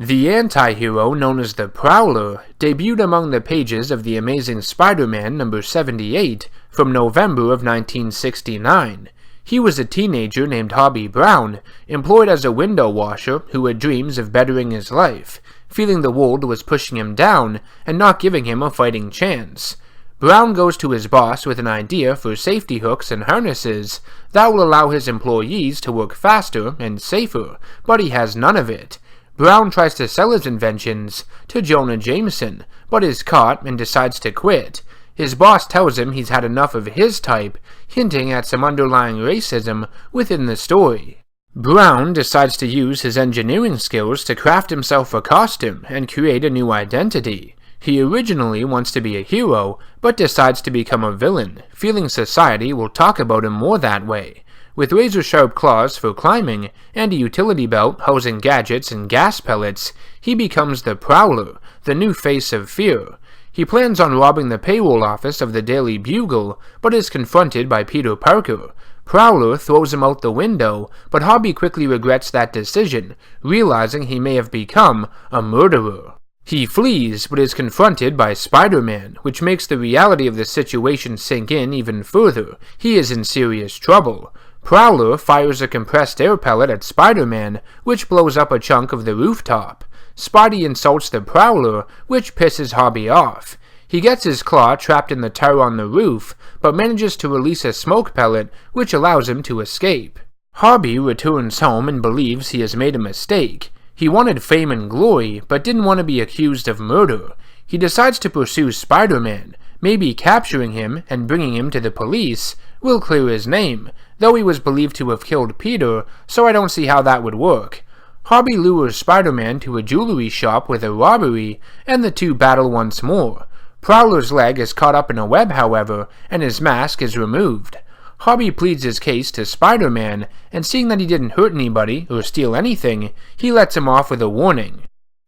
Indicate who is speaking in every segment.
Speaker 1: The anti-hero known as the Prowler debuted among the pages of The Amazing Spider-Man number 78 from November of 1969. He was a teenager named Hobie Brown, employed as a window washer who had dreams of bettering his life, feeling the world was pushing him down and not giving him a fighting chance. Brown goes to his boss with an idea for safety hooks and harnesses that will allow his employees to work faster and safer, but he has none of it. Brown tries to sell his inventions to Jonah Jameson, but is caught and decides to quit. His boss tells him he's had enough of his type, hinting at some underlying racism within the story. Brown decides to use his engineering skills to craft himself a costume and create a new identity. He originally wants to be a hero, but decides to become a villain, feeling society will talk about him more that way. With razor-sharp claws for climbing and a utility belt housing gadgets and gas pellets, he becomes the Prowler, the new face of fear. He plans on robbing the payroll office of the Daily Bugle, but is confronted by Peter Parker. Prowler throws him out the window, but Hobie quickly regrets that decision, realizing he may have become a murderer. He flees, but is confronted by Spider-Man, which makes the reality of the situation sink in even further. He is in serious trouble. Prowler fires a compressed air pellet at Spider-Man, which blows up a chunk of the rooftop. Spidey insults the Prowler, which pisses Hobie off. He gets his claw trapped in the tower on the roof, but manages to release a smoke pellet, which allows him to escape. Hobie returns home and believes he has made a mistake. He wanted fame and glory, but didn't want to be accused of murder. He decides to pursue Spider-Man. Maybe capturing him and bringing him to the police will clear his name, though he was believed to have killed Peter, so I don't see how that would work. Hobie lures Spider-Man to a jewelry shop with a robbery, and the two battle once more. Prowler's leg is caught up in a web, however, and his mask is removed. Hobie pleads his case to Spider-Man, and seeing that he didn't hurt anybody or steal anything, he lets him off with a warning.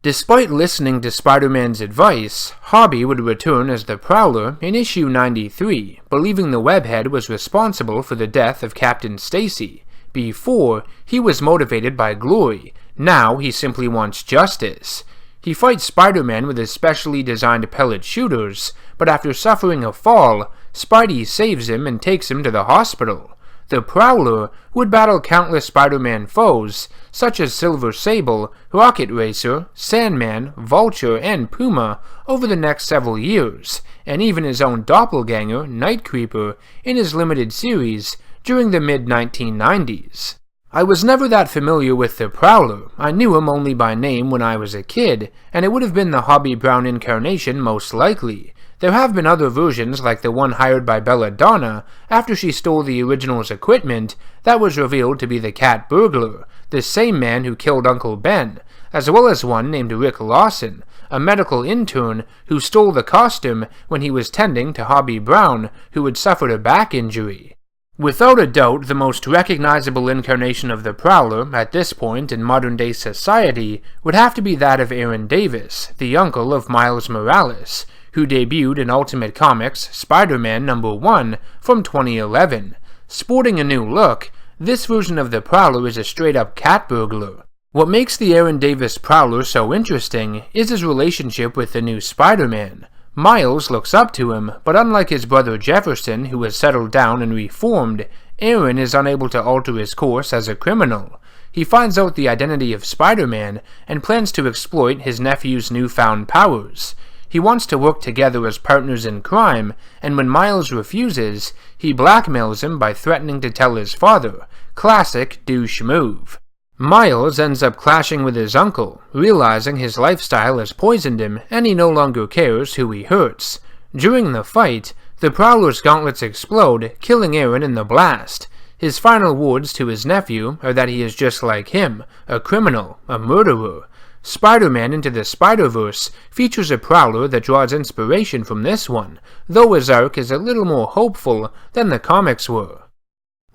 Speaker 1: Despite listening to Spider-Man's advice, Hobie would return as the Prowler in issue 93, believing the webhead was responsible for the death of Captain Stacy. Before, he was motivated by glory. Now he simply wants justice. He fights Spider-Man with his specially designed pellet shooters, but after suffering a fall, Spidey saves him and takes him to the hospital. The Prowler would battle countless Spider-Man foes, such as Silver Sable, Rocket Racer, Sandman, Vulture, and Puma over the next several years, and even his own doppelganger, Night Creeper, in his limited series during the mid-1990s. I was never that familiar with the Prowler. I knew him only by name when I was a kid, and it would have been the Hobie Brown incarnation most likely. There have been other versions like the one hired by Belladonna after she stole the original's equipment that was revealed to be the Cat Burglar, the same man who killed Uncle Ben, as well as one named Rick Lawson, a medical intern who stole the costume when he was tending to Hobie Brown, who had suffered a back injury. Without a doubt, the most recognizable incarnation of the Prowler at this point in modern-day society would have to be that of Aaron Davis, the uncle of Miles Morales, who debuted in Ultimate Comics Spider-Man number 1 from 2011. Sporting a new look, this version of the Prowler is a straight-up cat burglar. What makes the Aaron Davis Prowler so interesting is his relationship with the new Spider-Man. Miles looks up to him, but unlike his brother Jefferson, who has settled down and reformed, Aaron is unable to alter his course as a criminal. He finds out the identity of Spider-Man and plans to exploit his nephew's newfound powers. He wants to work together as partners in crime, and when Miles refuses, he blackmails him by threatening to tell his father. Classic douche move. Miles ends up clashing with his uncle, realizing his lifestyle has poisoned him and he no longer cares who he hurts. During the fight, the Prowler's gauntlets explode, killing Aaron in the blast. His final words to his nephew are that he is just like him, a criminal, a murderer. Spider-Man Into the Spider-Verse features a Prowler that draws inspiration from this one, though his arc is a little more hopeful than the comics were.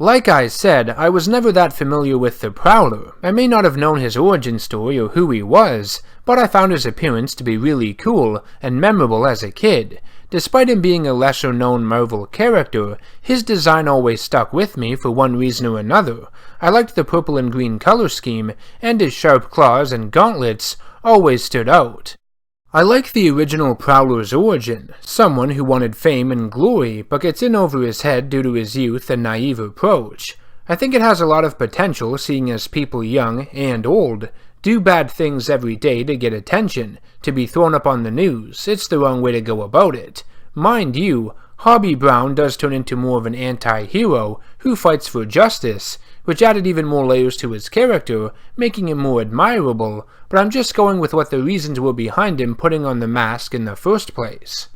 Speaker 1: Like I said, I was never that familiar with the Prowler. I may not have known his origin story or who he was, but I found his appearance to be really cool and memorable as a kid. Despite him being a lesser-known Marvel character, his design always stuck with me for one reason or another. I liked the purple and green color scheme, and his sharp claws and gauntlets always stood out. I like the original Prowler's origin, someone who wanted fame and glory but gets in over his head due to his youth and naive approach. I think it has a lot of potential seeing as people young and old do bad things every day to get attention, to be thrown up on the news. It's the wrong way to go about it. Mind you, Hobie Brown does turn into more of an anti-hero who fights for justice, which added even more layers to his character, making him more admirable, but I'm just going with what the reasons were behind him putting on the mask in the first place.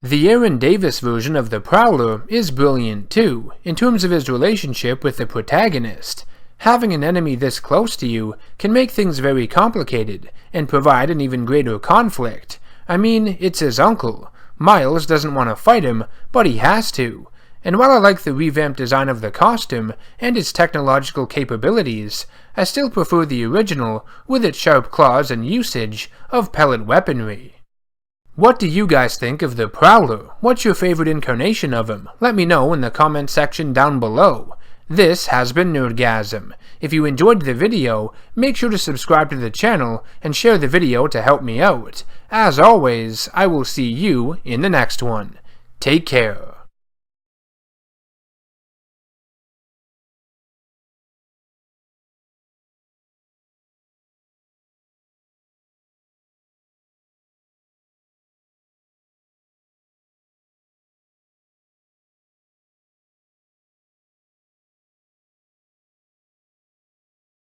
Speaker 1: The Aaron Davis version of the Prowler is brilliant too, in terms of his relationship with the protagonist. Having an enemy this close to you can make things very complicated, and provide an even greater conflict. I mean, it's his uncle. Miles doesn't want to fight him, but he has to. And while I like the revamped design of the costume and its technological capabilities, I still prefer the original with its sharp claws and usage of pellet weaponry. What do you guys think of the Prowler? What's your favorite incarnation of him? Let me know in the comment section down below. This has been Nerdgasm. If you enjoyed the video, make sure to subscribe to the channel and share the video to help me out. As always, I will see you in the next one. Take care.